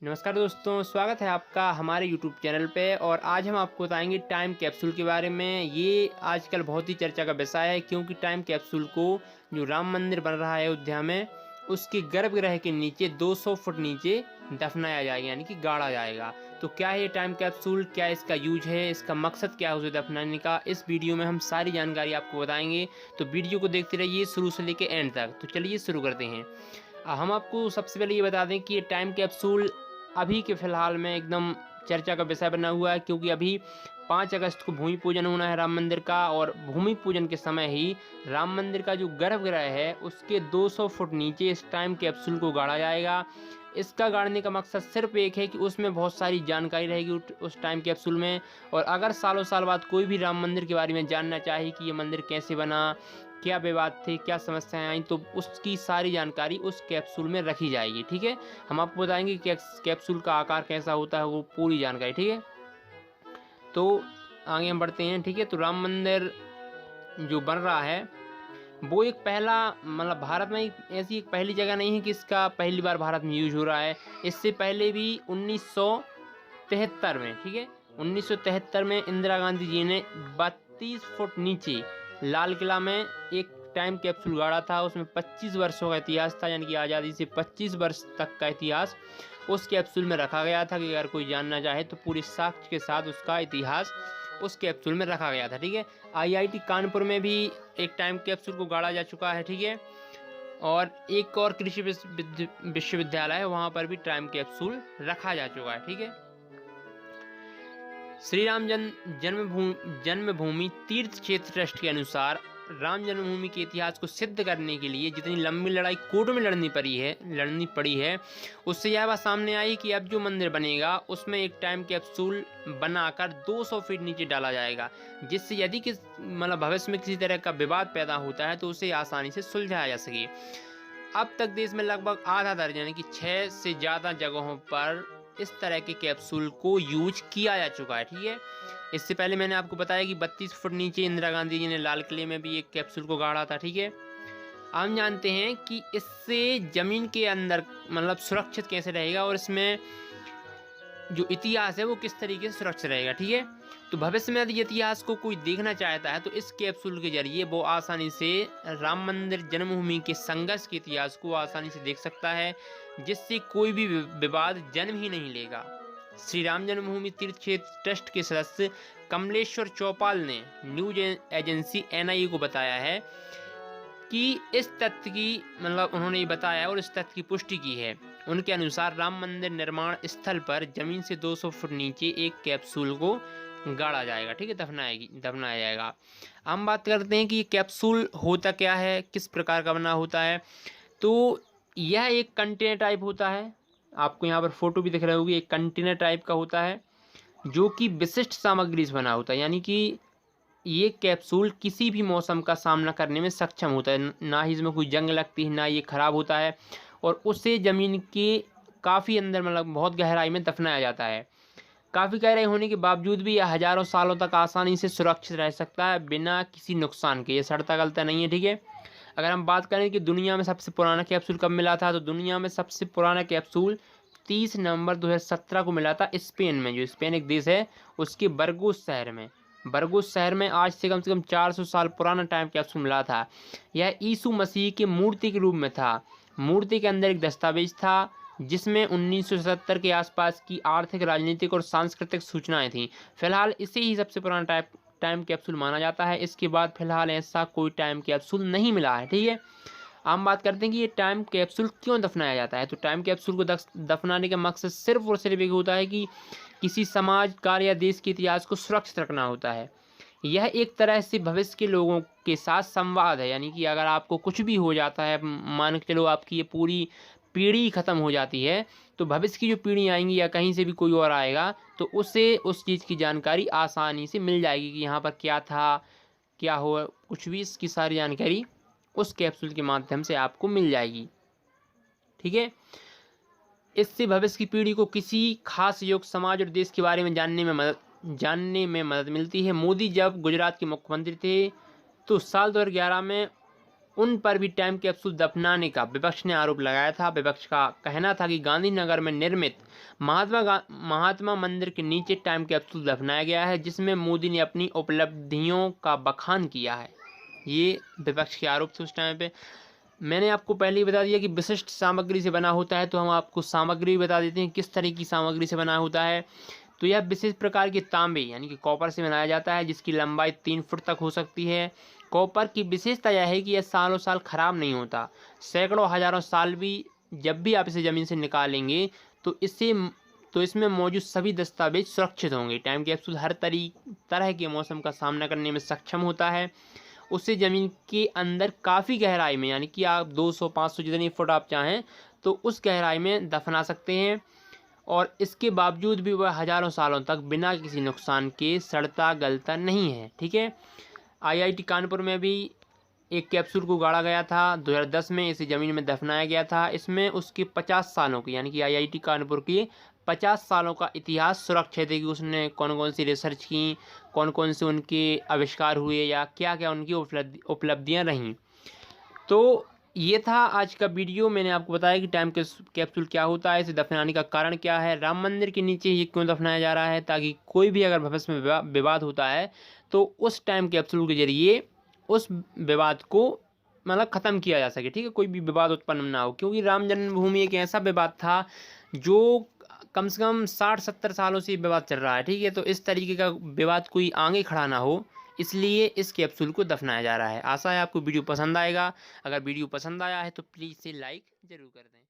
नमस्कार दोस्तों, स्वागत है आपका हमारे YouTube चैनल पे। और आज हम आपको बताएंगे टाइम कैप्सूल के बारे में। ये आजकल बहुत ही चर्चा का विषय है, क्योंकि टाइम कैप्सूल को जो राम मंदिर बन रहा है अयोध्या में, उसके गर्भगृह के नीचे 200 फुट नीचे दफनाया जाएगा, यानी कि गाड़ा जाएगा। तो क्या है ये टाइम कैप्सूल, क्या इसका यूज है, इसका मकसद क्या है उसे दफनाने का, इस वीडियो में हम सारी जानकारी आपको बताएंगे। तो वीडियो को देखते रहिए शुरू से लेकर एंड तक। तो चलिए शुरू करते हैं। हम आपको सबसे पहले ये बता दें कि ये टाइम कैप्सूल अभी के फ़िलहाल में एकदम चर्चा का विषय बना हुआ है, क्योंकि अभी 5 अगस्त को भूमि पूजन होना है राम मंदिर का। और भूमि पूजन के समय ही राम मंदिर का जो गर्भगृह है उसके 200 फुट नीचे इस टाइम कैप्सूल को गाड़ा जाएगा। इसका गाड़ने का मकसद सिर्फ एक है कि उसमें बहुत सारी जानकारी रहेगी उस टाइम कैप्सूल में। और अगर सालों साल बाद कोई भी राम मंदिर के बारे में जानना चाहे कि ये मंदिर कैसे बना, क्या विवाद थे, क्या समस्याएं आई, तो उसकी सारी जानकारी उस कैप्सूल में रखी जाएगी। ठीक है, हम आपको बताएंगे कि कैप्सूल का आकार कैसा होता है, वो पूरी जानकारी। ठीक है, तो आगे हम बढ़ते हैं। ठीक है, तो राम मंदिर जो बन रहा है वो एक पहला, मतलब भारत में ऐसी एक पहली जगह नहीं है कि इसका पहली बार भारत में यूज हो रहा है। इससे पहले भी 1973 में, ठीक है, 1973 में इंदिरा गांधी जी ने 32 फुट नीचे लाल किला में एक टाइम कैप्सूल गाड़ा था। उसमें 25 वर्षों का इतिहास था, यानी कि आज़ादी से 25 वर्ष तक का इतिहास उस कैप्सूल में रखा गया था कि अगर कोई जानना चाहे तो पूरे साक्ष्य के साथ उसका इतिहास उस कैप्सूल में रखा गया था। ठीक है, आईआईटी कानपुर में भी एक टाइम कैप्सूल को गाड़ा जा चुका है। ठीक है, और एक और कृषि विश्वविद्यालय है, वहाँ पर भी टाइम कैप्सूल रखा जा चुका है। ठीक है, श्री राम जन्मभूमि तीर्थ क्षेत्र ट्रस्ट के अनुसार राम जन्मभूमि के इतिहास को सिद्ध करने के लिए जितनी लंबी लड़ाई कोर्ट में लड़नी पड़ी है, उससे यह बात सामने आई कि अब जो मंदिर बनेगा उसमें एक टाइम कैप्सूल बनाकर 200 फीट नीचे डाला जाएगा, जिससे यदि मतलब भविष्य में किसी तरह का विवाद पैदा होता है तो उसे आसानी से सुलझाया जा सके। अब तक देश में लगभग आधा दर्जन, यानी कि 6 से ज़्यादा जगहों पर इस तरह के कैप्सूल को यूज किया जा चुका है। ठीक है, इससे पहले मैंने आपको बताया कि 32 फुट नीचे इंदिरा गांधी जी ने लाल किले में भी एक कैप्सूल को गाड़ा था। ठीक है, हम जानते हैं कि इससे ज़मीन के अंदर मतलब सुरक्षित कैसे रहेगा और इसमें जो इतिहास है वो किस तरीके से सुरक्षित रहेगा। ठीक है, तो भविष्य में यदि इतिहास को कोई देखना चाहता है तो इस कैप्सूल के जरिए वो आसानी से राम मंदिर जन्मभूमि के संघर्ष के इतिहास को आसानी से देख सकता है, जिससे कोई भी विवाद जन्म ही नहीं लेगा। श्री राम जन्मभूमि तीर्थ क्षेत्र ट्रस्ट के सदस्य कमलेश्वर चौपाल ने न्यूज एजेंसी एनआईए को बताया है कि इस तथ्य की, मतलब उन्होंने ये बताया और इस तथ्य की पुष्टि की है। उनके अनुसार राम मंदिर निर्माण स्थल पर जमीन से 200 फुट नीचे एक कैप्सूल को गाड़ा जाएगा। ठीक है, दफनाया जाएगा। हम बात करते हैं कि ये कैप्सूल होता क्या है, किस प्रकार का बना होता है। तो यह एक कंटेनर टाइप होता है, आपको यहाँ पर फोटो भी दिख रही होगी, एक कंटेनर टाइप का होता है जो कि विशिष्ट सामग्री से बना होता है, यानी कि ये कैप्सूल किसी भी मौसम का सामना करने में सक्षम होता है। ना ही इसमें कोई जंग लगती है, ना ये खराब होता है, और उसे ज़मीन के काफ़ी अंदर, मतलब बहुत गहराई में दफनाया जाता है। काफ़ी गहराई होने के बावजूद भी यह हज़ारों सालों तक आसानी से सुरक्षित रह सकता है बिना किसी नुकसान के। ये सड़ता गलता नहीं है। ठीक है, अगर हम बात करें कि दुनिया में सबसे पुराना कैप्सूल कब मिला था, तो दुनिया में सबसे पुराना कैप्सूल 30 नवंबर 2017 को मिला था स्पेन में। जो स्पेन एक देश है, उसके बरगोस शहर में आज से कम 400 साल पुराना टाइम कैप्सूल मिला था। यह यीशु मसीह की मूर्ति के रूप में था। मूर्ति के अंदर एक दस्तावेज था जिसमें 1977 के आसपास की आर्थिक, राजनीतिक और सांस्कृतिक सूचनाएं थीं। फिलहाल इसे ही सबसे पुराना टाइम कैप्सूल माना जाता है। इसके बाद फिलहाल ऐसा कोई टाइम कैप्सूल नहीं मिला है। ठीक है, हम बात करते हैं कि ये टाइम कैप्सूल क्यों दफनाया जाता है। तो टाइम कैप्सूल को दफनाने का मकसद सिर्फ और सिर्फ एक होता है कि किसी समाज, कार्य या देश के इतिहास को सुरक्षित रखना होता है। यह एक तरह से भविष्य के लोगों के साथ संवाद है, यानी कि अगर आपको कुछ भी हो जाता है, मान के चलो आपकी ये पूरी पीढ़ी ख़त्म हो जाती है, तो भविष्य की जो पीढ़ी आएंगी या कहीं से भी कोई और आएगा तो उसे उस चीज़ की जानकारी आसानी से मिल जाएगी कि यहाँ पर क्या था, क्या हो, कुछ भी इसकी सारी जानकारी उस कैप्सूल के माध्यम से आपको मिल जाएगी। ठीक है, इससे भविष्य की पीढ़ी को किसी खास योग, समाज और देश के बारे में जानने में मदद मिलती है। मोदी जब गुजरात के मुख्यमंत्री थे तो साल 2011 में उन पर भी टाइम कैप्सूल दफनाने का विपक्ष ने आरोप लगाया था। विपक्ष का कहना था कि गांधीनगर में निर्मित महात्मा मंदिर के नीचे टाइम कैप्सूल दफनाया गया है, जिसमें मोदी ने अपनी उपलब्धियों का बखान किया है। ये विपक्ष के आरोप थे उस टाइम पे। मैंने आपको पहले ही बता दिया कि विशिष्ट सामग्री से बना होता है, तो हम आपको सामग्री बता देते हैं किस तरह की सामग्री से बना होता है। तो यह विशेष प्रकार के तांबे यानी कि कॉपर से बनाया जाता है, जिसकी लंबाई 3 फुट तक हो सकती है। कॉपर की विशेषता यह है कि यह सालों साल खराब नहीं होता, सैकड़ों हजारों साल भी जब भी आप इसे ज़मीन से निकालेंगे तो इसमें मौजूद सभी दस्तावेज सुरक्षित होंगे। टाइम कैप्सूल हर तरह के मौसम का सामना करने में सक्षम होता है। उससे ज़मीन के अंदर काफ़ी गहराई में यानी कि आप 200-500 जितनी फुट आप चाहें तो उस गहराई में दफना सकते हैं, और इसके बावजूद भी वह हज़ारों सालों तक बिना किसी नुकसान के सड़ता गलता नहीं है। ठीक है। आईआईटी कानपुर में भी एक कैप्सूल को गाड़ा गया था 2010 में, इसे ज़मीन में दफनाया गया था। इसमें उसके 50 सालों की यानी कि आईआईटी कानपुर की 50 सालों का इतिहास सुरक्षित है कि उसने कौन कौन सी रिसर्च की, कौन कौन से उनके आविष्कार हुए या क्या क्या उनकी उपलब्धियाँ रहीं। तो ये था आज का वीडियो। मैंने आपको बताया कि टाइम कैप्सूल क्या होता है, इसे दफनाने का कारण क्या है, राम मंदिर के नीचे ये क्यों दफनाया जा रहा है, ताकि कोई भी अगर भविष्य में विवाद होता है तो उस टाइम कैप्सूल के जरिए उस विवाद को मतलब ख़त्म किया जा सके। ठीक है, कोई भी विवाद उत्पन्न ना हो, क्योंकि राम जन्मभूमि एक ऐसा विवाद था जो कम से कम 60-70 सालों से विवाद चल रहा है। ठीक है, तो इस तरीके का विवाद कोई आगे खड़ा ना हो, इसलिए इस कैप्सूल को दफनाया जा रहा है। आशा है आपको वीडियो पसंद आएगा। अगर वीडियो पसंद आया है तो प्लीज़ इसे लाइक ज़रूर कर दें।